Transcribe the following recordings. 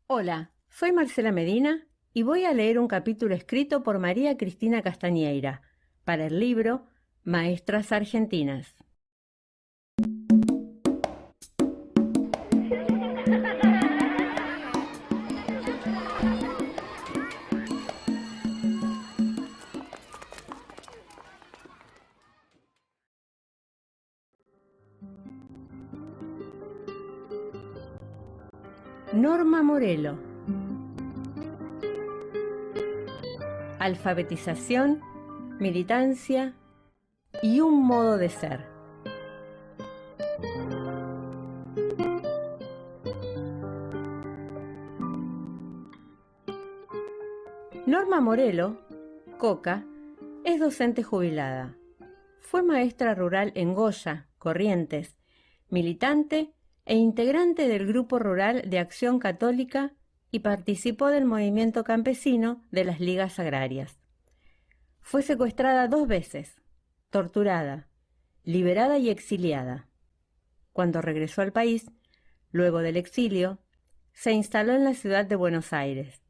Hola, soy Marcela Medina y voy a leer un capítulo escrito por María Cristina Castañeira para el libro Maestras Argentinas. Norma Morelo. Alfabetización, militancia y un modo de ser. Norma Morelo, Coca, es docente jubilada. Fue maestra rural en Goya, Corrientes, militante e integrante del Grupo Rural de Acción Católica y participó del movimiento campesino de las ligas agrarias. Fue secuestrada 2 veces, torturada, liberada y exiliada. Cuando regresó al país, luego del exilio, se instaló en la ciudad de Buenos Aires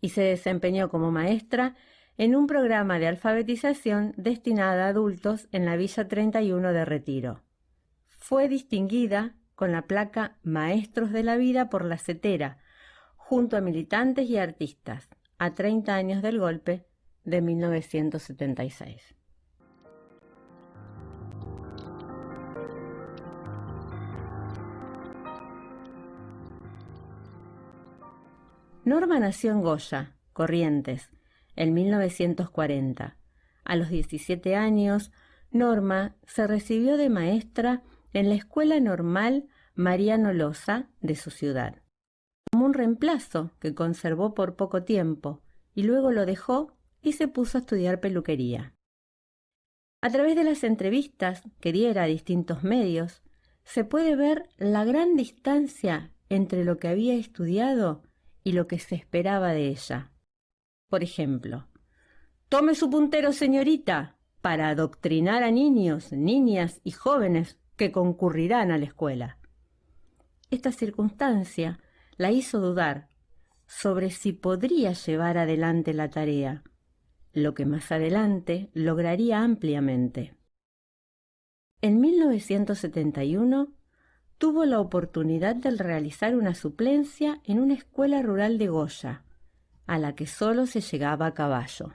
y se desempeñó como maestra en un programa de alfabetización destinada a adultos en la Villa 31 de Retiro. Fue distinguida con la placa Maestros de la Vida por la CETERA, junto a militantes y artistas, a 30 años del golpe de 1976. Norma nació en Goya, Corrientes, en 1940. A los 17 años, Norma se recibió de maestra en la Escuela Normal Mariano Loza de su ciudad, como un reemplazo que conservó por poco tiempo y luego lo dejó y se puso a estudiar peluquería. A través de las entrevistas que diera a distintos medios, se puede ver la gran distancia entre lo que había estudiado y lo que se esperaba de ella. Por ejemplo, tome su puntero, señorita, para adoctrinar a niños, niñas y jóvenes que concurrirán a la escuela. Esta circunstancia la hizo dudar sobre si podría llevar adelante la tarea, lo que más adelante lograría ampliamente. En 1971 tuvo la oportunidad de realizar una suplencia en una escuela rural de Goya, a la que solo se llegaba a caballo.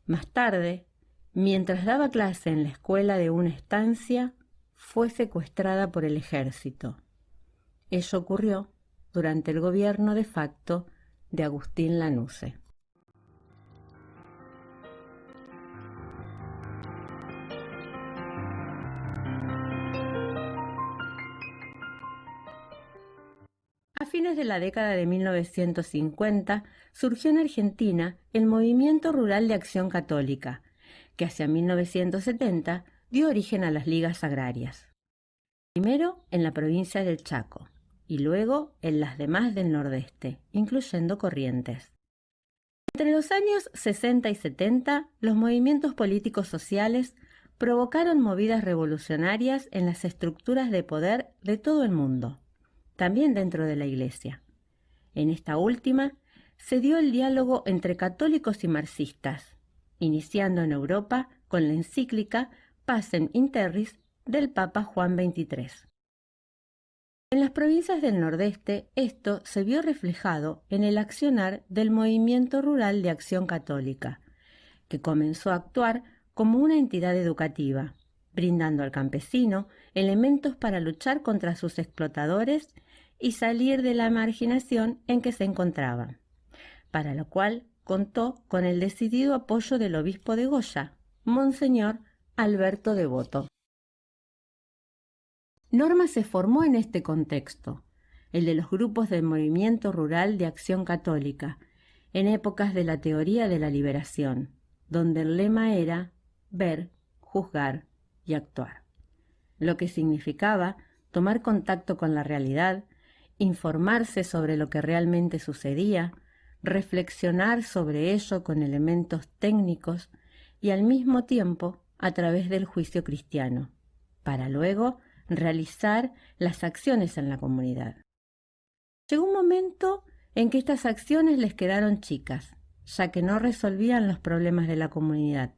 Más tarde, mientras daba clase en la escuela de una estancia, fue secuestrada por el ejército. Ello ocurrió durante el gobierno de facto de Agustín Lanusse. A fines de la década de 1950 surgió en Argentina el Movimiento Rural de Acción Católica, que hacia 1970 dio origen a las ligas agrarias. Primero en la provincia del Chaco y luego en las demás del Nordeste, incluyendo Corrientes. Entre los años 60 y 70, los movimientos políticos sociales provocaron movidas revolucionarias en las estructuras de poder de todo el mundo, también dentro de la Iglesia. En esta última se dio el diálogo entre católicos y marxistas, iniciando en Europa con la encíclica Pacem in Terris del Papa Juan XXIII. En las provincias del Nordeste, esto se vio reflejado en el accionar del Movimiento Rural de Acción Católica, que comenzó a actuar como una entidad educativa, brindando al campesino elementos para luchar contra sus explotadores y salir de la marginación en que se encontraban, para lo cual contó con el decidido apoyo del obispo de Goya, Monseñor Alberto Devoto. Norma se formó en este contexto, el de los grupos del Movimiento Rural de Acción Católica, en épocas de la teoría de la liberación, donde el lema era ver, juzgar y actuar, lo que significaba tomar contacto con la realidad, informarse sobre lo que realmente sucedía, reflexionar sobre ello con elementos técnicos y al mismo tiempo a través del juicio cristiano, para luego realizar las acciones en la comunidad. Llegó un momento en que estas acciones les quedaron chicas, ya que no resolvían los problemas de la comunidad,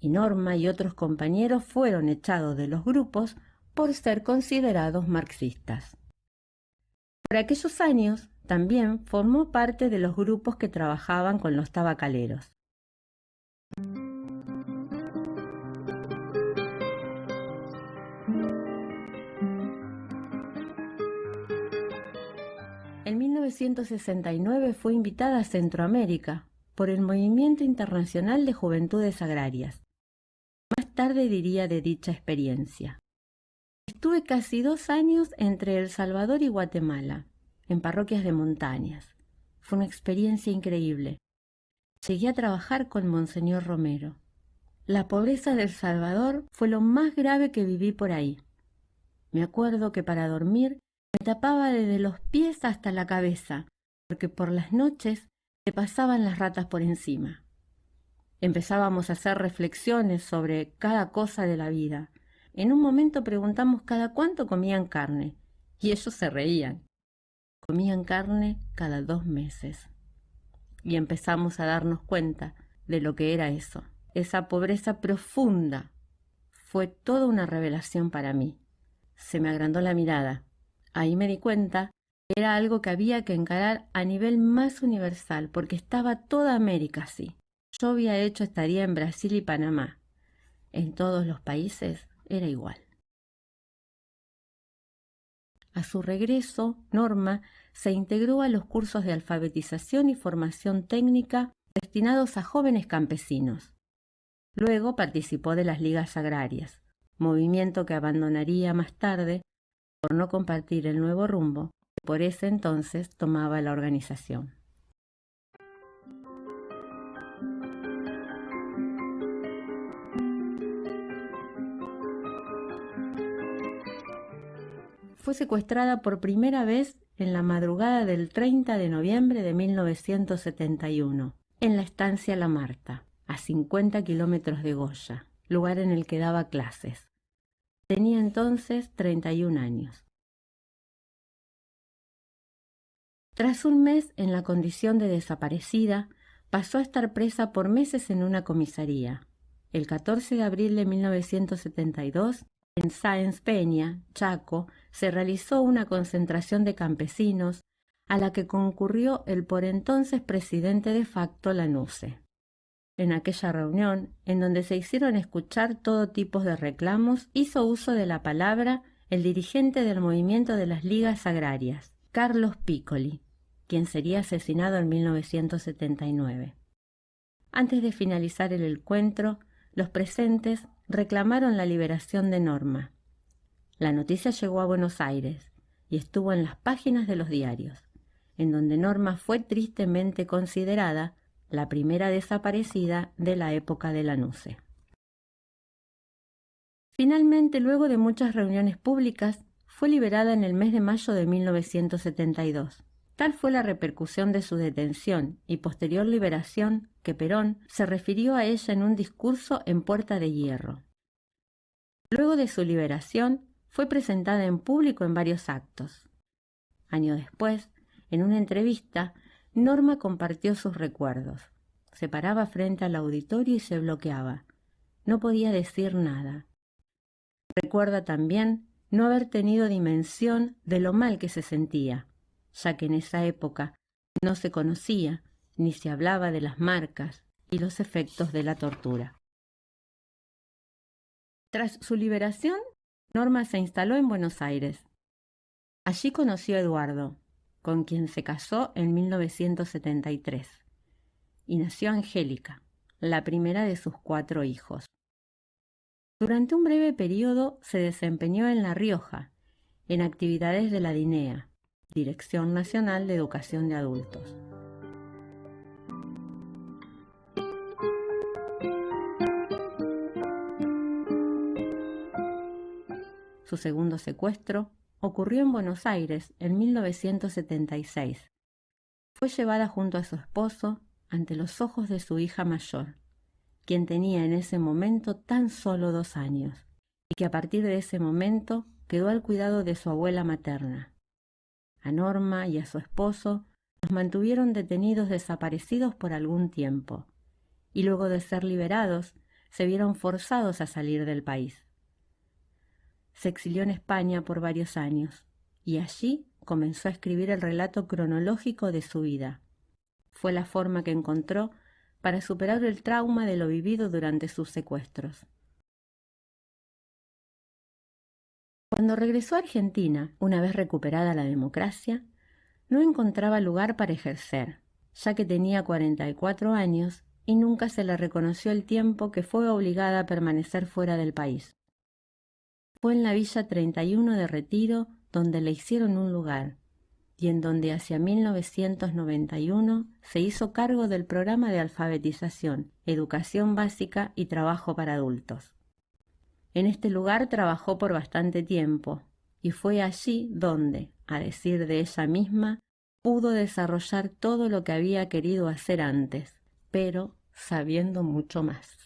y Norma y otros compañeros fueron echados de los grupos por ser considerados marxistas. Por aquellos años también formó parte de los grupos que trabajaban con los tabacaleros. En 1969 fue invitada a Centroamérica por el Movimiento Internacional de Juventudes Agrarias. Más tarde diría de dicha experiencia: estuve casi 2 años entre El Salvador y Guatemala, en parroquias de montañas. Fue una experiencia increíble. Llegué a trabajar con Monseñor Romero. La pobreza de El Salvador fue lo más grave que viví por ahí. Me acuerdo que para dormir me tapaba desde los pies hasta la cabeza, porque por las noches se pasaban las ratas por encima. Empezábamos a hacer reflexiones sobre cada cosa de la vida. En un momento preguntamos cada cuánto comían carne, y ellos se reían. Comían carne cada 2 meses. Y empezamos a darnos cuenta de lo que era eso. Esa pobreza profunda fue toda una revelación para mí. Se me agrandó la mirada. Ahí me di cuenta que era algo que había que encarar a nivel más universal, porque estaba toda América así. Yo había hecho estadía en Brasil y Panamá. En todos los países era igual. A su regreso, Norma se integró a los cursos de alfabetización y formación técnica destinados a jóvenes campesinos. Luego participó de las ligas agrarias, movimiento que abandonaría más tarde por no compartir el nuevo rumbo que por ese entonces tomaba la organización. Fue secuestrada por primera vez en la madrugada del 30 de noviembre de 1971, en la estancia La Marta, a 50 kilómetros de Goya, lugar en el que daba clases. Tenía entonces 31 años. Tras un mes en la condición de desaparecida, pasó a estar presa por meses en una comisaría. El 14 de abril de 1972, en Sáenz Peña, Chaco, se realizó una concentración de campesinos a la que concurrió el por entonces presidente de facto Lanusse. En aquella reunión, en donde se hicieron escuchar todo tipo de reclamos, hizo uso de la palabra el dirigente del movimiento de las ligas agrarias, Carlos Piccoli, quien sería asesinado en 1979. Antes de finalizar el encuentro, los presentes reclamaron la liberación de Norma. La noticia llegó a Buenos Aires y estuvo en las páginas de los diarios, en donde Norma fue tristemente considerada la primera desaparecida de la época de Lanusse. Finalmente, luego de muchas reuniones públicas, fue liberada en el mes de mayo de 1972. Tal fue la repercusión de su detención y posterior liberación que Perón se refirió a ella en un discurso en Puerta de Hierro. Luego de su liberación, fue presentada en público en varios actos. Años después, en una entrevista, Norma compartió sus recuerdos. Se paraba frente al auditorio y se bloqueaba. No podía decir nada. Recuerda también no haber tenido dimensión de lo mal que se sentía, ya que en esa época no se conocía ni se hablaba de las marcas y los efectos de la tortura. Tras su liberación, Norma se instaló en Buenos Aires. Allí conoció a Eduardo, con quien se casó en 1973, y nació Angélica, la primera de sus 4 hijos. Durante un breve periodo se desempeñó en La Rioja, en actividades de la DINEA, Dirección Nacional de Educación de Adultos. Su segundo secuestro ocurrió en Buenos Aires en 1976. Fue llevada junto a su esposo ante los ojos de su hija mayor, quien tenía en ese momento tan solo 2 años, y que a partir de ese momento quedó al cuidado de su abuela materna. A Norma y a su esposo los mantuvieron detenidos desaparecidos por algún tiempo, y luego de ser liberados, se vieron forzados a salir del país. Se exilió en España por varios años, y allí comenzó a escribir el relato cronológico de su vida. Fue la forma que encontró para superar el trauma de lo vivido durante sus secuestros. Cuando regresó a Argentina, una vez recuperada la democracia, no encontraba lugar para ejercer, ya que tenía 44 años y nunca se le reconoció el tiempo que fue obligada a permanecer fuera del país. Fue en la Villa 31 de Retiro donde le hicieron un lugar, y en donde hacia 1991 se hizo cargo del programa de alfabetización, educación básica y trabajo para adultos. En este lugar trabajó por bastante tiempo, y fue allí donde, a decir de ella misma, pudo desarrollar todo lo que había querido hacer antes, pero sabiendo mucho más.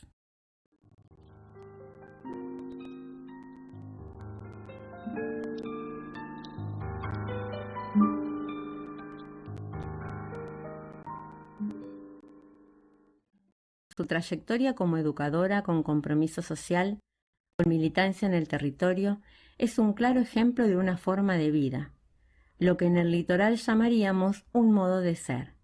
Su trayectoria como educadora con compromiso social, con militancia en el territorio, es un claro ejemplo de una forma de vida, lo que en el litoral llamaríamos un modo de ser.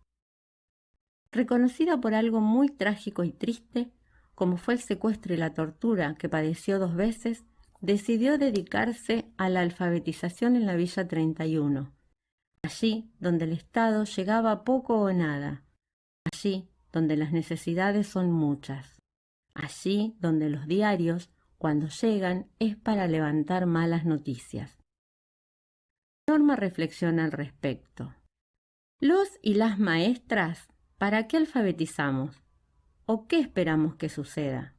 Reconocida por algo muy trágico y triste, como fue el secuestro y la tortura que padeció 2 veces, decidió dedicarse a la alfabetización en la Villa 31, allí donde el Estado llegaba poco o nada, allí donde las necesidades son muchas, allí donde los diarios, cuando llegan, es para levantar malas noticias. Norma reflexiona al respecto. Los y las maestras, ¿para qué alfabetizamos? ¿O qué esperamos que suceda?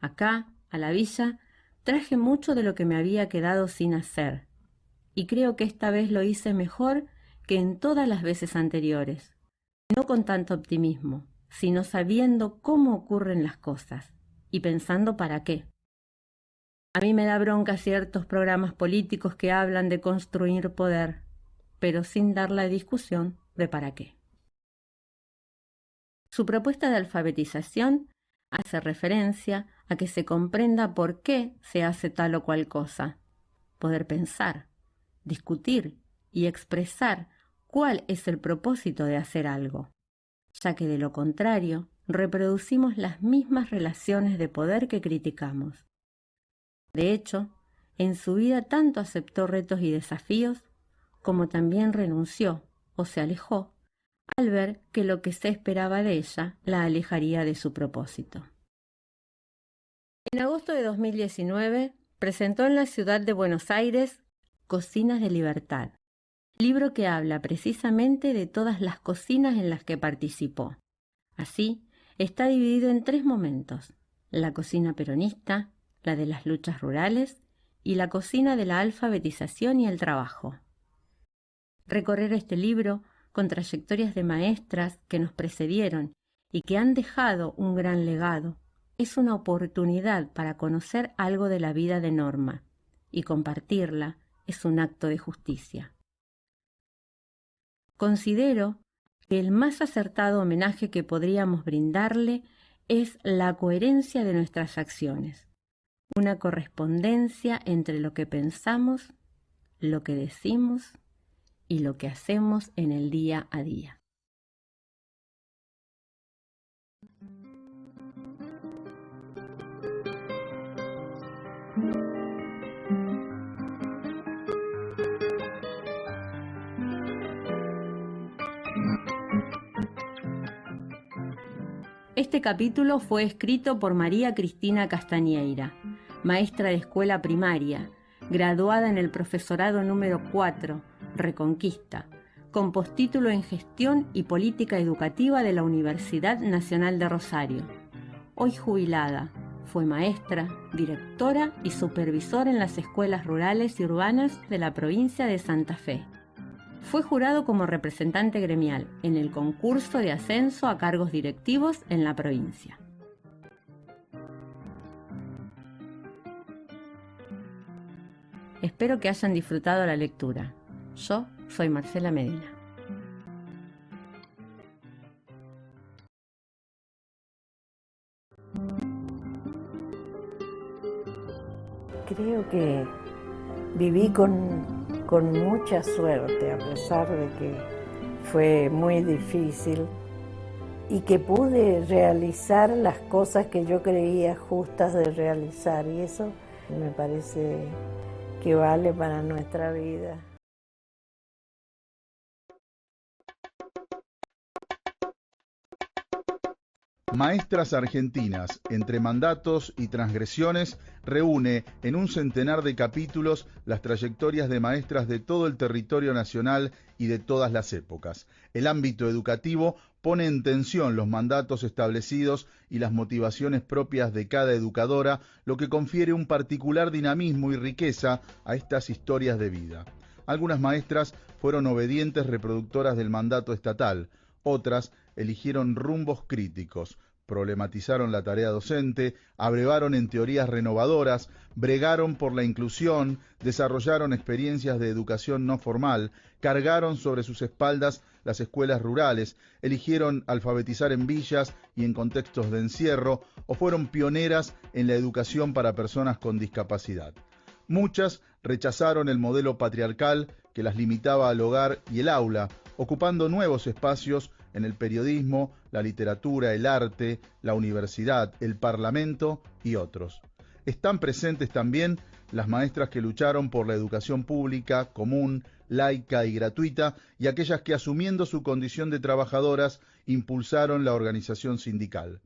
Acá, a la villa, traje mucho de lo que me había quedado sin hacer, y creo que esta vez lo hice mejor que en todas las veces anteriores, no con tanto optimismo, sino sabiendo cómo ocurren las cosas, y pensando para qué. A mí me da bronca ciertos programas políticos que hablan de construir poder, pero sin dar la discusión de para qué. Su propuesta de alfabetización hace referencia a que se comprenda por qué se hace tal o cual cosa, poder pensar, discutir y expresar cuál es el propósito de hacer algo, ya que de lo contrario reproducimos las mismas relaciones de poder que criticamos. De hecho, en su vida tanto aceptó retos y desafíos, como también renunció o se alejó al ver que lo que se esperaba de ella la alejaría de su propósito. En agosto de 2019 presentó en la ciudad de Buenos Aires Cocinas de Libertad, libro que habla precisamente de todas las cocinas en las que participó. Así, está dividido en 3 momentos: la cocina peronista, la de las luchas rurales y la cocina de la alfabetización y el trabajo. Recorrer este libro con trayectorias de maestras que nos precedieron y que han dejado un gran legado, es una oportunidad para conocer algo de la vida de Norma, y compartirla es un acto de justicia. Considero que el más acertado homenaje que podríamos brindarle es la coherencia de nuestras acciones, una correspondencia entre lo que pensamos, lo que decimos y lo que hacemos en el día a día. Este capítulo fue escrito por María Cristina Castañeira, maestra de escuela primaria, graduada en el profesorado número 4, Reconquista, con postítulo en Gestión y Política Educativa de la Universidad Nacional de Rosario. Hoy jubilada, fue maestra, directora y supervisora en las escuelas rurales y urbanas de la provincia de Santa Fe. Fue jurado como representante gremial en el concurso de ascenso a cargos directivos en la provincia. Espero que hayan disfrutado la lectura. Yo Soy Marcela Medina. Creo que viví con mucha suerte, a pesar de que fue muy difícil, y que pude realizar las cosas que yo creía justas de realizar, y eso me parece que vale para nuestra vida. Maestras Argentinas, entre mandatos y transgresiones, reúne en un centenar de capítulos las trayectorias de maestras de todo el territorio nacional y de todas las épocas. El ámbito educativo pone en tensión los mandatos establecidos y las motivaciones propias de cada educadora, lo que confiere un particular dinamismo y riqueza a estas historias de vida. Algunas maestras fueron obedientes reproductoras del mandato estatal, otras eligieron rumbos críticos, problematizaron la tarea docente, abrevaron en teorías renovadoras, bregaron por la inclusión, desarrollaron experiencias de educación no formal, cargaron sobre sus espaldas las escuelas rurales, eligieron alfabetizar en villas y en contextos de encierro, o fueron pioneras en la educación para personas con discapacidad. Muchas rechazaron el modelo patriarcal que las limitaba al hogar y el aula, ocupando nuevos espacios en el periodismo, la literatura, el arte, la universidad, el parlamento y otros. Están presentes también las maestras que lucharon por la educación pública, común, laica y gratuita, y aquellas que, asumiendo su condición de trabajadoras, impulsaron la organización sindical.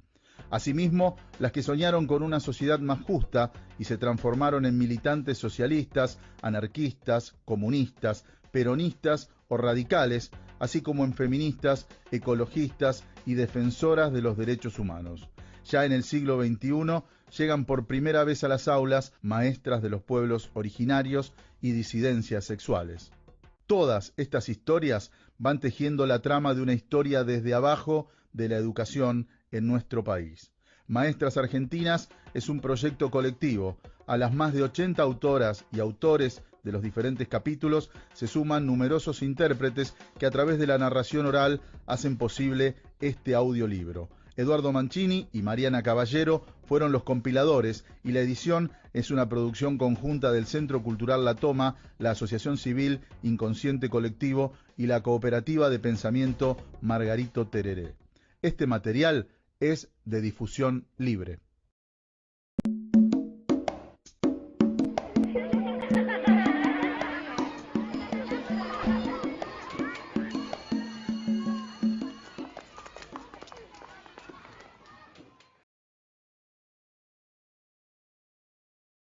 Asimismo, las que soñaron con una sociedad más justa y se transformaron en militantes socialistas, anarquistas, comunistas, peronistas o radicales, así como en feministas, ecologistas y defensoras de los derechos humanos. Ya en el siglo XXI llegan por primera vez a las aulas maestras de los pueblos originarios y disidencias sexuales. Todas estas historias van tejiendo la trama de una historia desde abajo de la educación en nuestro país. Maestras Argentinas es un proyecto colectivo. A las más de 80 autoras y autores de los diferentes capítulos se suman numerosos intérpretes que a través de la narración oral hacen posible este audiolibro. Eduardo Mancini y Mariana Caballero fueron los compiladores y la edición es una producción conjunta del Centro Cultural La Toma, la Asociación Civil Inconsciente Colectivo y la Cooperativa de Pensamiento Margarito Tereré. Este material es de difusión libre.